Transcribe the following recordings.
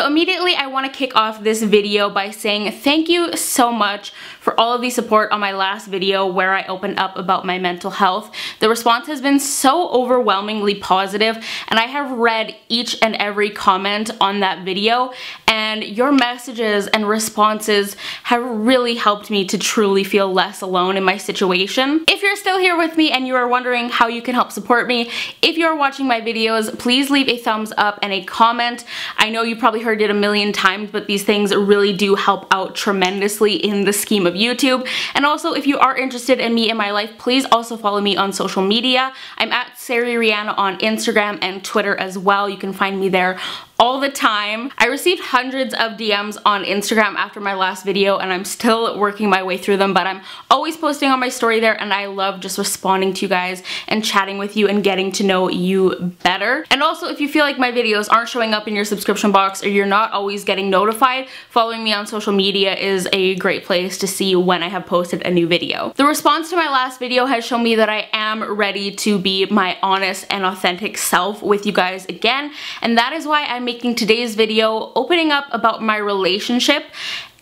So immediately I want to kick off this video by saying thank you so much for all of the support on my last video where I opened up about my mental health. The response has been so overwhelmingly positive, and I have read each and every comment on that video, and your messages and responses have really helped me to truly feel less alone in my situation. If you're still here with me and you are wondering how you can help support me, if you are watching my videos, please leave a thumbs up and a comment. I know you probably heard it a million times, but these things really do help out tremendously in the scheme of YouTube. And also, if you are interested in me and my life, please also follow me on social media. I'm at SariReanna on Instagram and Twitter as well. You can find me there all the time. I received hundreds of DMs on Instagram after my last video, and I'm still working my way through them, but I'm always posting on my story there, and I love just responding to you guys and chatting with you and getting to know you better. And also, if you feel like my videos aren't showing up in your subscription box or you're not always getting notified, following me on social media is a great place to see when I have posted a new video. The response to my last video has shown me that I am ready to be my honest and authentic self with you guys again, and that is why I'm making today's video opening up about my relationship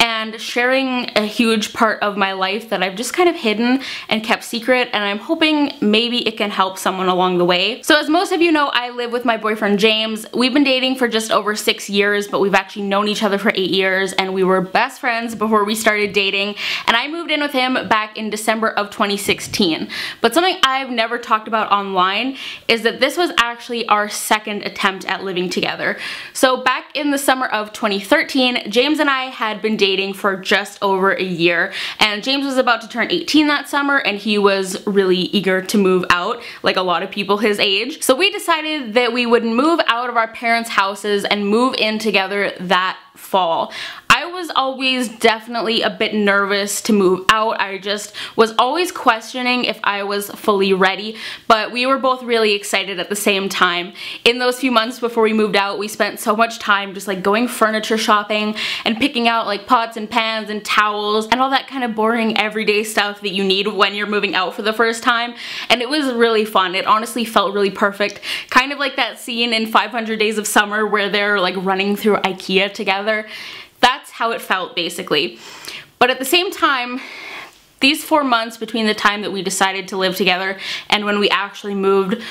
and sharing a huge part of my life that I've just kind of hidden and kept secret, and I'm hoping maybe it can help someone along the way. So as most of you know, I live with my boyfriend James. We've been dating for just over 6 years, but we've actually known each other for 8 years, and we were best friends before we started dating, and I moved in with him back in December of 2016. But something I've never talked about online is that this was actually our second attempt at living together. So back in the summer of 2013, James and I had been dating for just over a year, and James was about to turn 18 that summer, and he was really eager to move out, like a lot of people his age. So we decided that we would move out of our parents' houses and move in together that fall. I was always definitely a bit nervous to move out. I just was always questioning if I was fully ready, but we were both really excited at the same time. In those few months before we moved out, we spent so much time just like going furniture shopping and picking out like pots and pans and towels and all that kind of boring everyday stuff that you need when you're moving out for the first time, and it was really fun. It honestly felt really perfect, kind of like that scene in 500 Days of Summer where they're like running through IKEA together. That's how it felt, basically. But at the same time, these 4 months between the time that we decided to live together and when we actually moved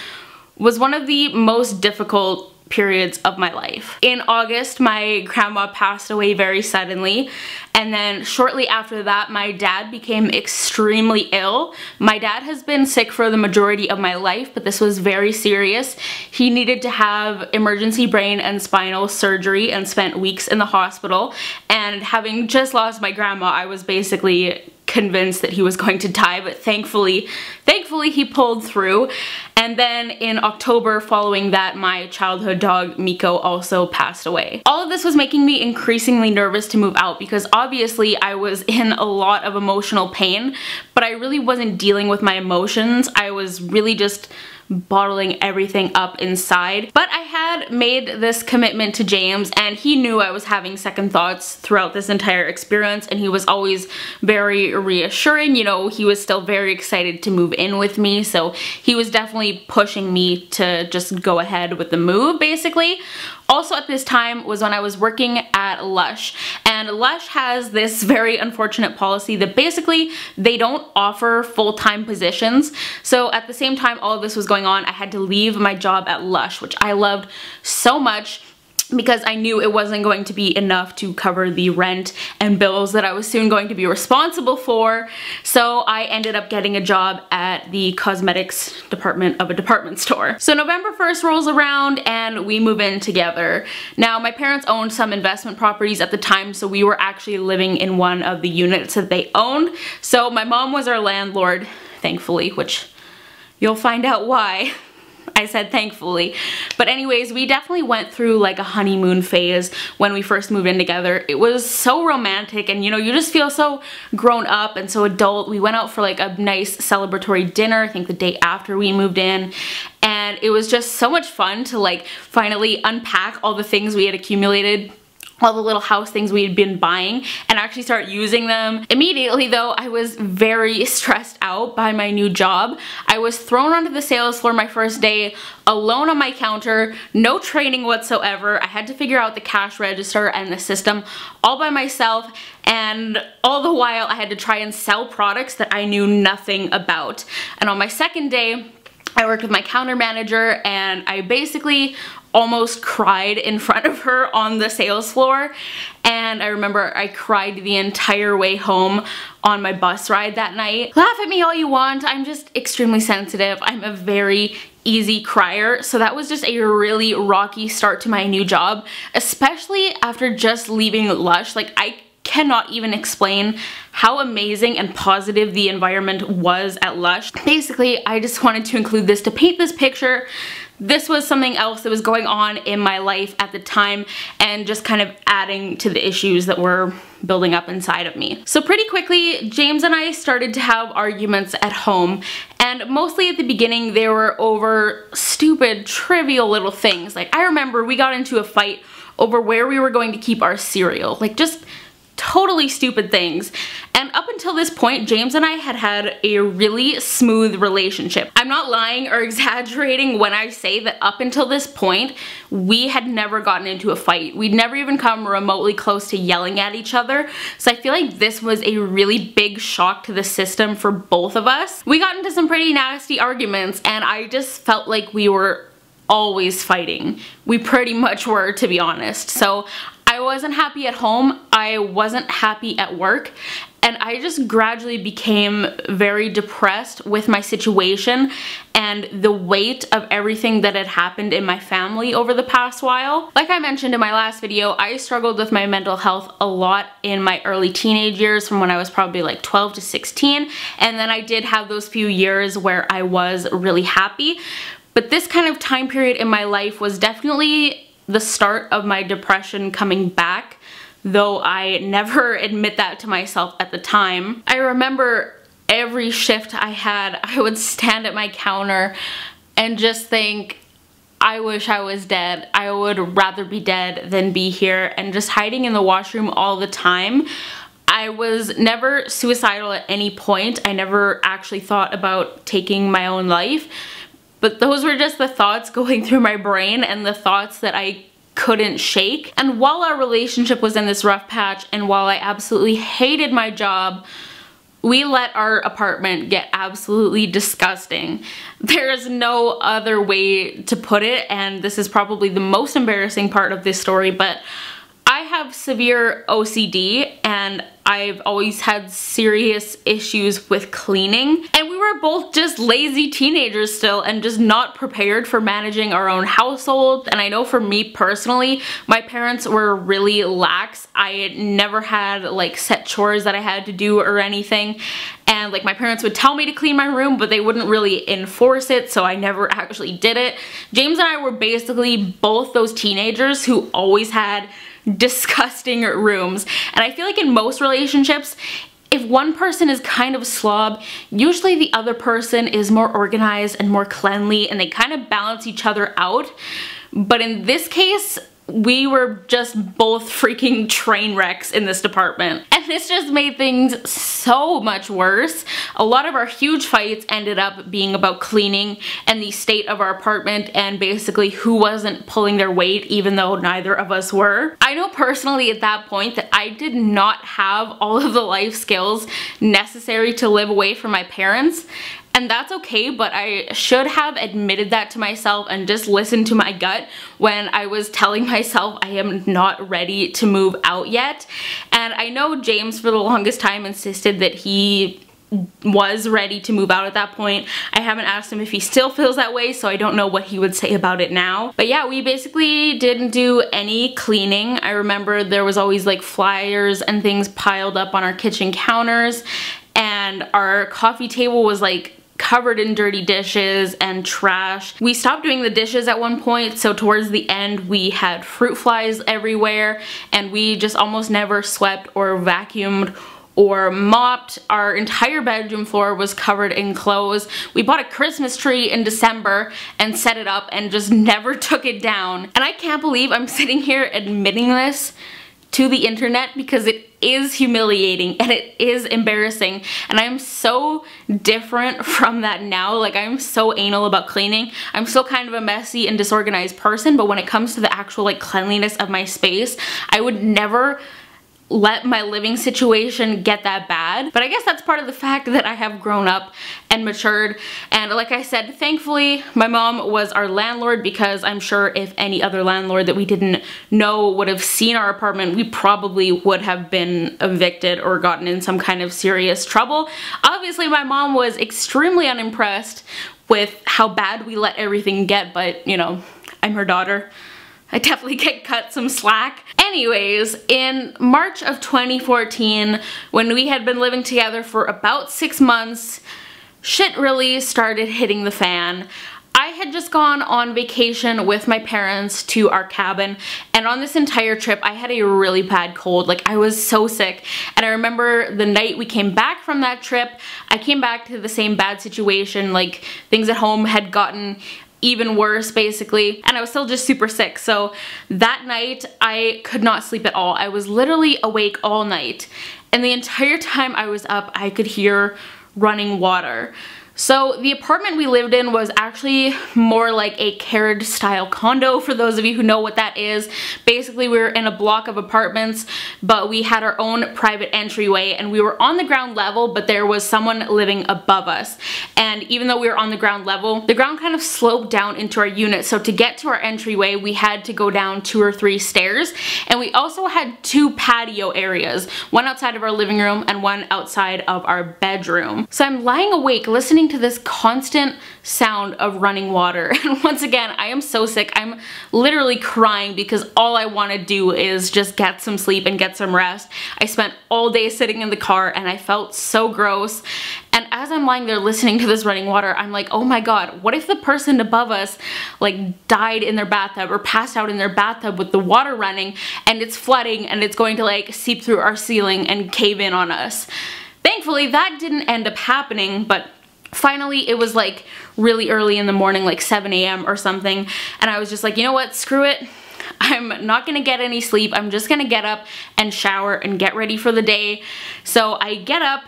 was one of the most difficult periods of my life. In August, my grandma passed away very suddenly, and then shortly after that, my dad became extremely ill. My dad has been sick for the majority of my life, but this was very serious. He needed to have emergency brain and spinal surgery and spent weeks in the hospital, and having just lost my grandma, I was basically convinced that he was going to die, but thankfully he pulled through. And then in October following that, my childhood dog Miko also passed away. All of this was making me increasingly nervous to move out because obviously I was in a lot of emotional pain, but I really wasn't dealing with my emotions. I was really just bottling everything up inside. But I had made this commitment to James, and he knew I was having second thoughts throughout this entire experience, and he was always very reassuring. You know, he was still very excited to move in with me, so he was definitely pushing me to just go ahead with the move, basically. Also at this time was when I was working at Lush, and Lush has this very unfortunate policy that basically they don't offer full-time positions. So at the same time all of this was going on, I had to leave my job at Lush, which I loved so much, because I knew it wasn't going to be enough to cover the rent and bills that I was soon going to be responsible for. So I ended up getting a job at the cosmetics department of a department store. So November 1st rolls around and we move in together. Now my parents owned some investment properties at the time, so we were actually living in one of the units that they owned. So my mom was our landlord, thankfully, which you'll find out why. I said thankfully. But anyways, we definitely went through like a honeymoon phase when we first moved in together. It was so romantic, and you know, you just feel so grown up and so adult. We went out for like a nice celebratory dinner, I think the day after we moved in, and it was just so much fun to like finally unpack all the things we had accumulated all the little house things we had been buying and actually start using them. Immediately though, I was very stressed out by my new job. I was thrown onto the sales floor my first day, alone on my counter, no training whatsoever. I had to figure out the cash register and the system all by myself, and all the while I had to try and sell products that I knew nothing about. And on my second day, I worked with my counter manager, and I basically almost cried in front of her on the sales floor. And I remember I cried the entire way home on my bus ride that night. Laugh at me all you want, I'm just extremely sensitive. I'm a very easy crier, so that was just a really rocky start to my new job, especially after just leaving Lush. Like, I cannot even explain how amazing and positive the environment was at Lush. Basically, I just wanted to include this to paint this picture. This was something else that was going on in my life at the time, and just kind of adding to the issues that were building up inside of me. So pretty quickly, James and I started to have arguments at home, and mostly at the beginning they were over stupid, trivial little things. Like, I remember we got into a fight over where we were going to keep our cereal. Like, just totally stupid things. And up until this point, James and I had had a really smooth relationship. I'm not lying or exaggerating when I say that up until this point, we had never gotten into a fight. We'd never even come remotely close to yelling at each other. So I feel like this was a really big shock to the system for both of us. We got into some pretty nasty arguments, and I just felt like we were always fighting. We pretty much were, to be honest. So I wasn't happy at home, I wasn't happy at work, and I just gradually became very depressed with my situation and the weight of everything that had happened in my family over the past while. Like I mentioned in my last video, I struggled with my mental health a lot in my early teenage years, from when I was probably like 12 to 16, and then I did have those few years where I was really happy. But this kind of time period in my life was definitely the start of my depression coming back, though I never admit that to myself at the time. I remember every shift I had, I would stand at my counter and just think, I wish I was dead. I would rather be dead than be here, and just hiding in the washroom all the time. I was never suicidal at any point. I never actually thought about taking my own life. But those were just the thoughts going through my brain, and the thoughts that I couldn't shake. And while our relationship was in this rough patch, and while I absolutely hated my job, we let our apartment get absolutely disgusting. There is no other way to put it, and this is probably the most embarrassing part of this story, but I have severe OCD, and I've always had serious issues with cleaning, and we were both just lazy teenagers still, and just not prepared for managing our own household. And I know for me personally, my parents were really lax. I never had like set chores that I had to do or anything, and like my parents would tell me to clean my room, but they wouldn't really enforce it, so I never actually did it. James and I were basically both those teenagers who always had disgusting rooms. And I feel like in most relationships, if one person is kind of a slob, usually the other person is more organized and more cleanly, and they kind of balance each other out. But in this case, we were just both freaking train wrecks in this department. And this just made things so much worse. A lot of our huge fights ended up being about cleaning and the state of our apartment, and basically who wasn't pulling their weight, even though neither of us were. I know personally at that point that I did not have all of the life skills necessary to live away from my parents. And that's okay, but I should have admitted that to myself and just listened to my gut when I was telling myself I am not ready to move out yet. And I know James for the longest time insisted that he was ready to move out at that point. I haven't asked him if he still feels that way, so I don't know what he would say about it now. But yeah, we basically didn't do any cleaning. I remember there was always like flyers and things piled up on our kitchen counters, and our coffee table was like covered in dirty dishes and trash. We stopped doing the dishes at one point, so towards the end we had fruit flies everywhere, and we just almost never swept or vacuumed or mopped. Our entire bedroom floor was covered in clothes. We bought a Christmas tree in December and set it up and just never took it down. And I can't believe I'm sitting here admitting this to the internet because it is humiliating and it is embarrassing, and I'm so different from that now. Like, I'm so anal about cleaning. I'm still kind of a messy and disorganized person, but when it comes to the actual like cleanliness of my space, I would never let my living situation get that bad. But I guess that's part of the fact that I have grown up and matured. And like I said, thankfully my mom was our landlord, because I'm sure if any other landlord that we didn't know would have seen our apartment, we probably would have been evicted or gotten in some kind of serious trouble. Obviously my mom was extremely unimpressed with how bad we let everything get, but you know, I'm her daughter. I definitely get cut some slack. Anyways, in March of 2014, when we had been living together for about 6 months, shit really started hitting the fan. I had just gone on vacation with my parents to our cabin, and on this entire trip I had a really bad cold. Like, I was so sick, and I remember the night we came back from that trip, I came back to the same bad situation. Like, things at home had gotten even worse basically, and I was still just super sick. So that night I could not sleep at all. I was literally awake all night, and the entire time I was up I could hear running water. So the apartment we lived in was actually more like a carriage style condo, for those of you who know what that is. Basically, we were in a block of apartments, but we had our own private entryway, and we were on the ground level, but there was someone living above us. And even though we were on the ground level, the ground kind of sloped down into our unit. So to get to our entryway, we had to go down 2 or 3 stairs. And we also had 2 patio areas, one outside of our living room and one outside of our bedroom. So I'm lying awake listening to this constant sound of running water, and once again I am so sick. I'm literally crying because all I want to do is just get some sleep and get some rest. I spent all day sitting in the car and I felt so gross, and as I'm lying there listening to this running water, I'm like, oh my god, what if the person above us like died in their bathtub or passed out in their bathtub with the water running, and it's flooding and it's going to like seep through our ceiling and cave in on us. Thankfully that didn't end up happening, but finally it was like really early in the morning, like 7 a.m. or something, and I was just like, you know what, screw it. I'm not gonna get any sleep. I'm just gonna get up and shower and get ready for the day. So I get up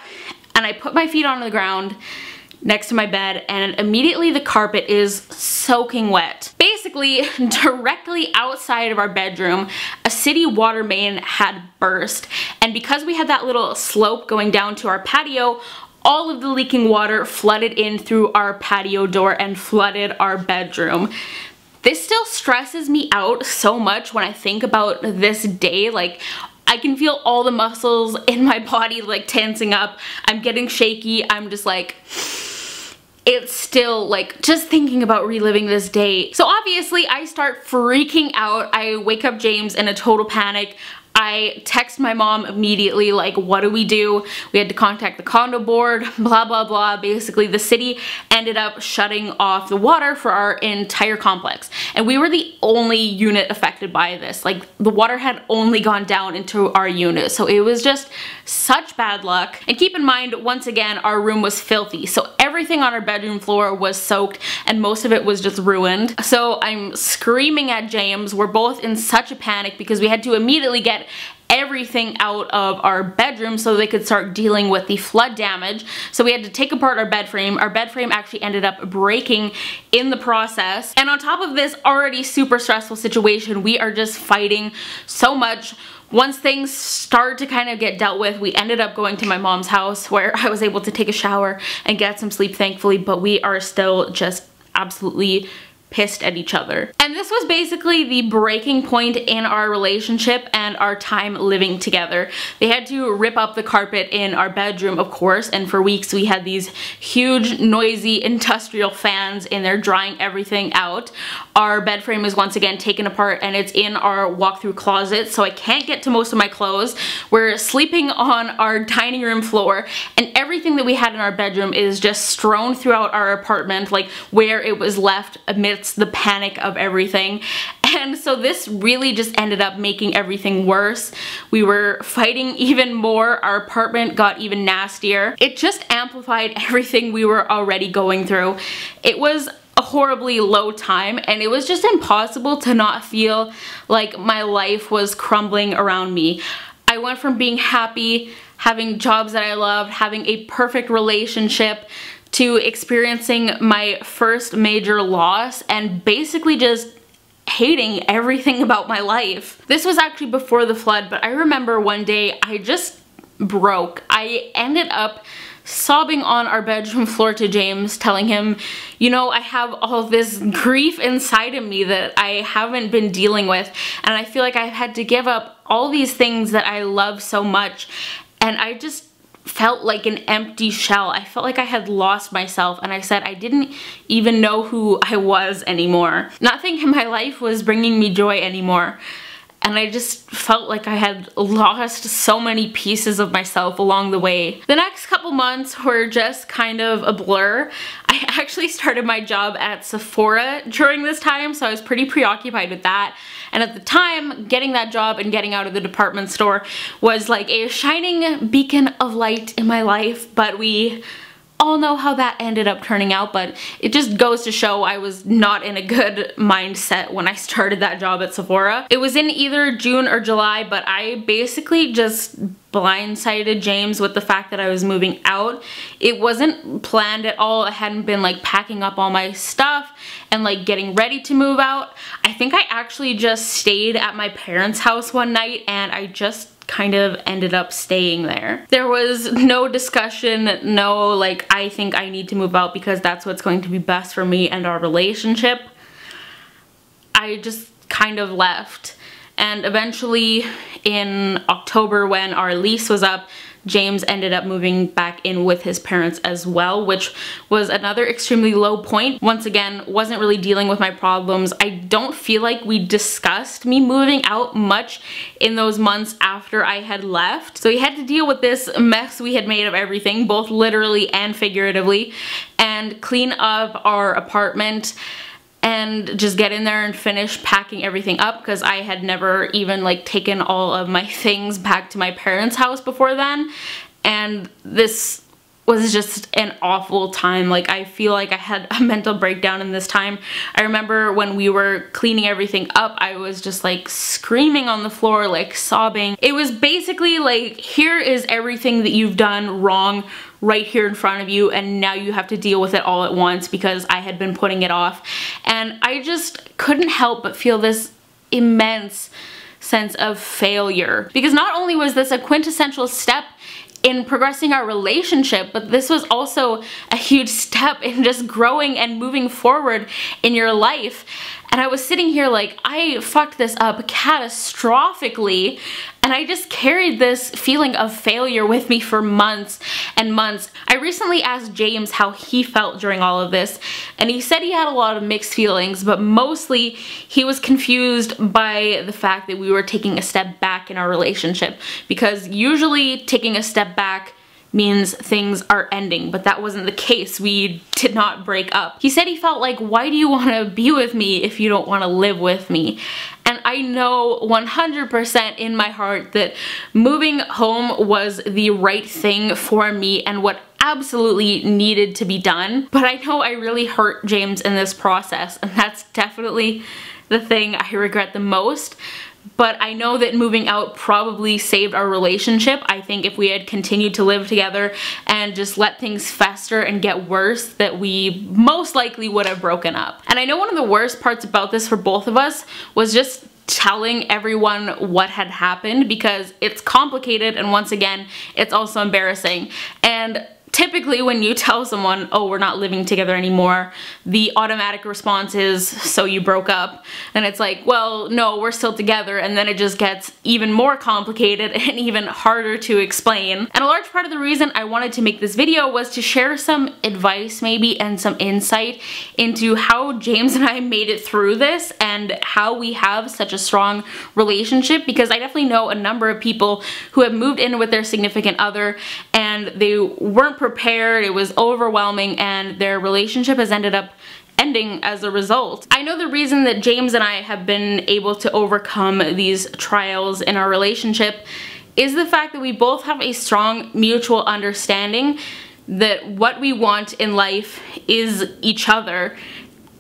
and I put my feet on the ground next to my bed, and immediately the carpet is soaking wet. Basically, directly outside of our bedroom, a city water main had burst, and because we had that little slope going down to our patio, all of the leaking water flooded in through our patio door and flooded our bedroom. This still stresses me out so much when I think about this day. Like, I can feel all the muscles in my body like tensing up. I'm getting shaky. I'm just like, it's still like just thinking about reliving this day. So obviously I start freaking out. I wake up James in a total panic. I text my mom immediately, like, what do? We had to contact the condo board, blah blah blah. Basically the city ended up shutting off the water for our entire complex, and we were the only unit affected by this. Like, the water had only gone down into our unit, so it was just such bad luck. And keep in mind, once again, our room was filthy, so everything on our bedroom floor was soaked and most of it was just ruined. So I'm screaming at James. We're both in such a panic because we had to immediately get everything out of our bedroom so they could start dealing with the flood damage. So we had to take apart our bed frame. Our bed frame actually ended up breaking in the process. And on top of this already super stressful situation, we are just fighting so much. Once things started to kind of get dealt with, we ended up going to my mom's house where I was able to take a shower and get some sleep, thankfully, but we are still just absolutely pissed at each other. And this was basically the breaking point in our relationship and our time living together. They had to rip up the carpet in our bedroom, of course, and for weeks we had these huge, noisy, industrial fans in there drying everything out. Our bed frame is once again taken apart and it's in our walk-through closet, so I can't get to most of my clothes. We're sleeping on our dining room floor, and everything that we had in our bedroom is just strewn throughout our apartment, like where it was left amidst the panic of everything. And so this really just ended up making everything worse. We were fighting even more. Our apartment got even nastier. It just amplified everything we were already going through. It was a horribly low time, and it was just impossible to not feel like my life was crumbling around me. I went from being happy, having jobs that I loved, having a perfect relationship, to experiencing my first major loss and basically just hating everything about my life. This was actually before the flood, but I remember one day I just broke. I ended up sobbing on our bedroom floor to James, telling him, you know, I have all this grief inside of me that I haven't been dealing with, and I feel like I've had to give up all these things that I love so much, and I just felt like an empty shell. I felt like I had lost myself, and I said I didn't even know who I was anymore. Nothing in my life was bringing me joy anymore. And I just felt like I had lost so many pieces of myself along the way. The next couple months were just kind of a blur. I actually started my job at Sephora during this time, so I was pretty preoccupied with that. And at the time, getting that job and getting out of the department store was like a shining beacon of light in my life, but we all know how that ended up turning out. But it just goes to show I was not in a good mindset when I started that job at Sephora. It was in either June or July, but I basically just blindsided James with the fact that I was moving out. It wasn't planned at all. I hadn't been like packing up all my stuff and like getting ready to move out. I think I actually just stayed at my parents' house one night, and I just kind of ended up staying there. There was no discussion, no like I think I need to move out because that's what's going to be best for me and our relationship. I just kind of left. And eventually in October, when our lease was up, James ended up moving back in with his parents as well, which was another extremely low point. Once again, wasn't really dealing with my problems. I don't feel like we discussed me moving out much in those months after I had left. So we had to deal with this mess we had made of everything, both literally and figuratively, and clean up our apartment and just get in there and finish packing everything up, because I had never even like taken all of my things back to my parents' house before then. And this was just an awful time. Like, I feel like I had a mental breakdown in this time. I remember when we were cleaning everything up, I was just like screaming on the floor, like sobbing. It was basically like, here is everything that you've done wrong right here in front of you, and now you have to deal with it all at once, because I had been putting it off. And I just couldn't help but feel this immense sense of failure, because not only was this a quintessential step in progressing our relationship, but this was also a huge step in just growing and moving forward in your life. And I was sitting here like, I fucked this up catastrophically, and I just carried this feeling of failure with me for months and months. I recently asked James how he felt during all of this, and he said he had a lot of mixed feelings, but mostly he was confused by the fact that we were taking a step back in our relationship, because usually taking a step back means things are ending, but that wasn't the case. We did not break up. He said he felt like, why do you want to be with me if you don't want to live with me? And I know 100% in my heart that moving home was the right thing for me and what absolutely needed to be done. But I know I really hurt James in this process, and that's definitely the thing I regret the most. But I know that moving out probably saved our relationship. I think if we had continued to live together and just let things fester and get worse, that we most likely would have broken up. And I know one of the worst parts about this for both of us was just telling everyone what had happened, because it's complicated, and once again, it's also embarrassing. And typically when you tell someone, oh, we're not living together anymore, the automatic response is, so you broke up? And it's like, well, no, we're still together. And then it just gets even more complicated and even harder to explain. And a large part of the reason I wanted to make this video was to share some advice maybe and some insight into how James and I made it through this and how we have such a strong relationship, because I definitely know a number of people who have moved in with their significant other and they weren't prepared, it was overwhelming, and their relationship has ended up ending as a result. I know the reason that James and I have been able to overcome these trials in our relationship is the fact that we both have a strong mutual understanding that what we want in life is each other.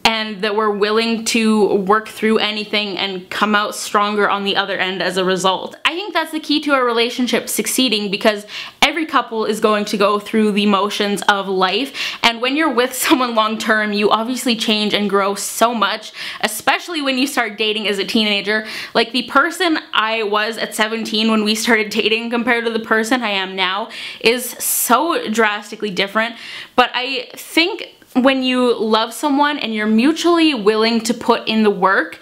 and that we're willing to work through anything and come out stronger on the other end as a result. I think that's the key to a relationship succeeding, because every couple is going to go through the motions of life, and when you're with someone long term, you obviously change and grow so much, especially when you start dating as a teenager. Like, the person I was at 17 when we started dating compared to the person I am now is so drastically different. But I think when you love someone and you're mutually willing to put in the work,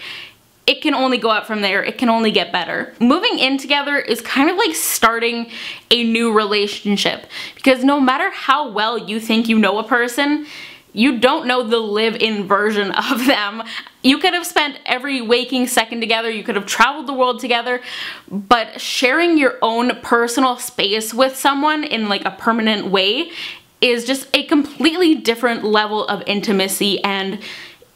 it can only go up from there. It can only get better. Moving in together is kind of like starting a new relationship, because no matter how well you think you know a person, you don't know the live-in version of them. You could have spent every waking second together, you could have traveled the world together, but sharing your own personal space with someone in like a permanent way is just a completely different level of intimacy and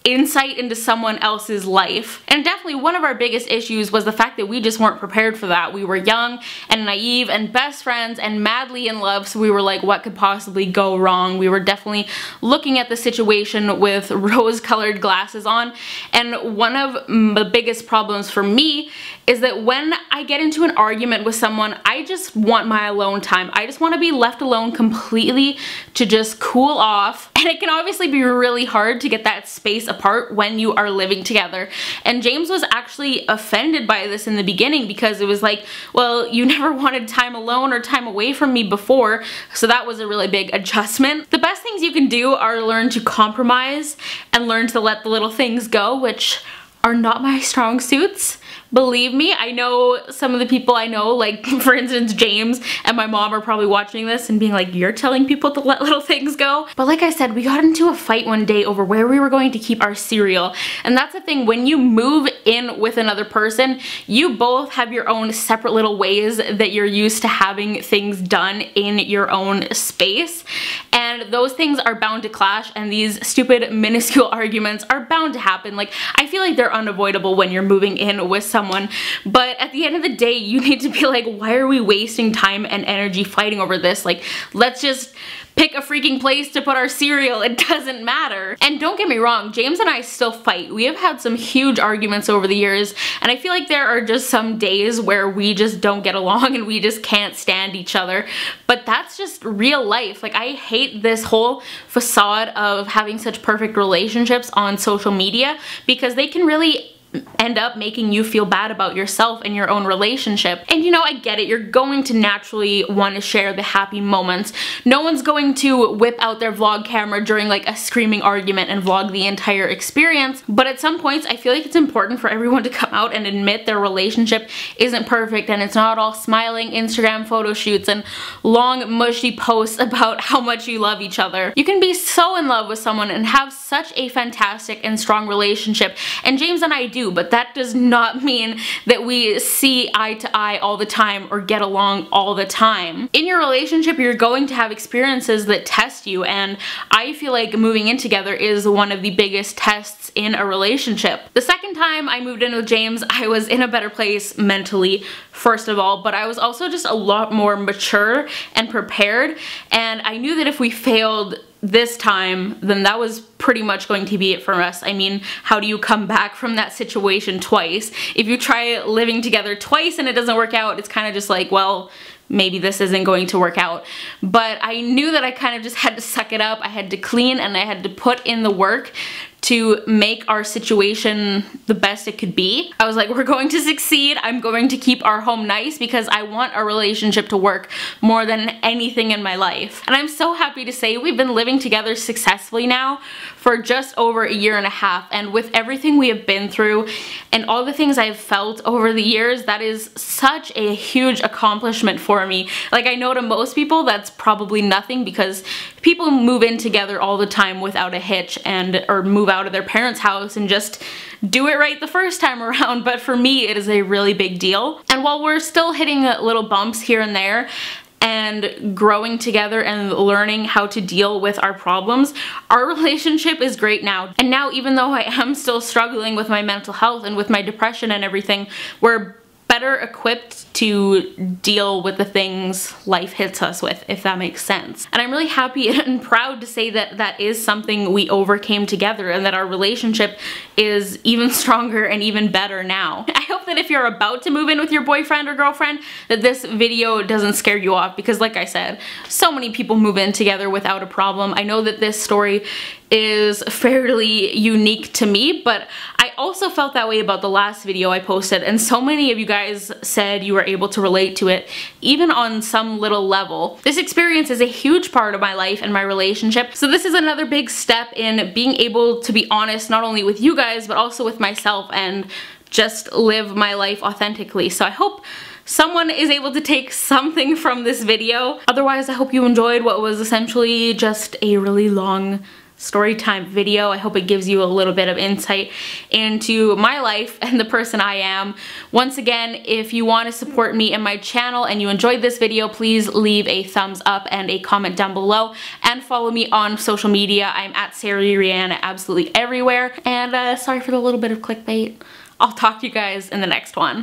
insight into someone else's life. And definitely one of our biggest issues was the fact that we just weren't prepared for that. We were young and naive and best friends and madly in love, so we were like, what could possibly go wrong? We were definitely looking at the situation with rose-colored glasses on. And one of the biggest problems for me is that when I get into an argument with someone, I just want my alone time. I just want to be left alone completely to just cool off. And it can obviously be really hard to get that space apart when you are living together. And James was actually offended by this in the beginning, because it was like, well, you never wanted time alone or time away from me before, so that was a really big adjustment. The best things you can do are learn to compromise and learn to let the little things go, which are not my strong suits. Believe me, I know some of the people I know, like for instance James and my mom, are probably watching this and being like, you're telling people to let little things go? But like I said, we got into a fight one day over where we were going to keep our cereal. And that's the thing, when you move in with another person, you both have your own separate little ways that you're used to having things done in your own space. And those things are bound to clash, and these stupid minuscule arguments are bound to happen. Like, I feel like they're unavoidable when you're moving in with someone, but at the end of the day, you need to be like, why are we wasting time and energy fighting over this? Like, let's just pick a freaking place to put our cereal. It doesn't matter. And don't get me wrong, James and I still fight. We have had some huge arguments over the years, and I feel like there are just some days where we just don't get along and we just can't stand each other. But that's just real life. Like, I hate this whole facade of having such perfect relationships on social media, because they can really end up making you feel bad about yourself and your own relationship. And you know, I get it, you're going to naturally want to share the happy moments. No one's going to whip out their vlog camera during like a screaming argument and vlog the entire experience, but at some points I feel like it's important for everyone to come out and admit their relationship isn't perfect, and it's not all smiling Instagram photo shoots and long mushy posts about how much you love each other. You can be so in love with someone and have such a fantastic and strong relationship, and James and I do, but that does not mean that we see eye to eye all the time or get along all the time. In your relationship, you're going to have experiences that test you, and I feel like moving in together is one of the biggest tests in a relationship. The second time I moved in with James, I was in a better place mentally, first of all, but I was also just a lot more mature and prepared, and I knew that if we failed this time, then that was pretty much going to be it for us. I mean, how do you come back from that situation twice? If you try living together twice and it doesn't work out, it's kind of just like, well, maybe this isn't going to work out. But I knew that I kind of just had to suck it up. I had to clean and I had to put in the work to make our situation the best it could be. I was like, we're going to succeed. I'm going to keep our home nice because I want our relationship to work more than anything in my life. And I'm so happy to say we've been living together successfully now for just over 1.5 years, and with everything we have been through and all the things I've felt over the years, that is such a huge accomplishment for me. Like, I know to most people that's probably nothing, because people move in together all the time without a hitch or move out of their parents' house and just do it right the first time around, but for me it is a really big deal. And while we're still hitting little bumps here and there and growing together and learning how to deal with our problems, our relationship is great now. And now, even though I am still struggling with my mental health and with my depression and everything, we're better equipped to deal with the things life hits us with, if that makes sense. And I'm really happy and proud to say that that is something we overcame together, and that our relationship is even stronger and even better now. I hope that if you're about to move in with your boyfriend or girlfriend, that this video doesn't scare you off, because like I said, so many people move in together without a problem. I know that this story is fairly unique to me, but I also felt that way about the last video I posted, and so many of you guys said you were able to relate to it, even on some little level. This experience is a huge part of my life and my relationship, so this is another big step in being able to be honest not only with you guys, but also with myself, and just live my life authentically. So I hope someone is able to take something from this video. Otherwise, I hope you enjoyed what was essentially just a really long story time video. I hope it gives you a little bit of insight into my life and the person I am. Once again, if you want to support me and my channel and you enjoyed this video, please leave a thumbs up and a comment down below, and follow me on social media. I'm at SariReanna absolutely everywhere. And sorry for the little bit of clickbait. I'll talk to you guys in the next one.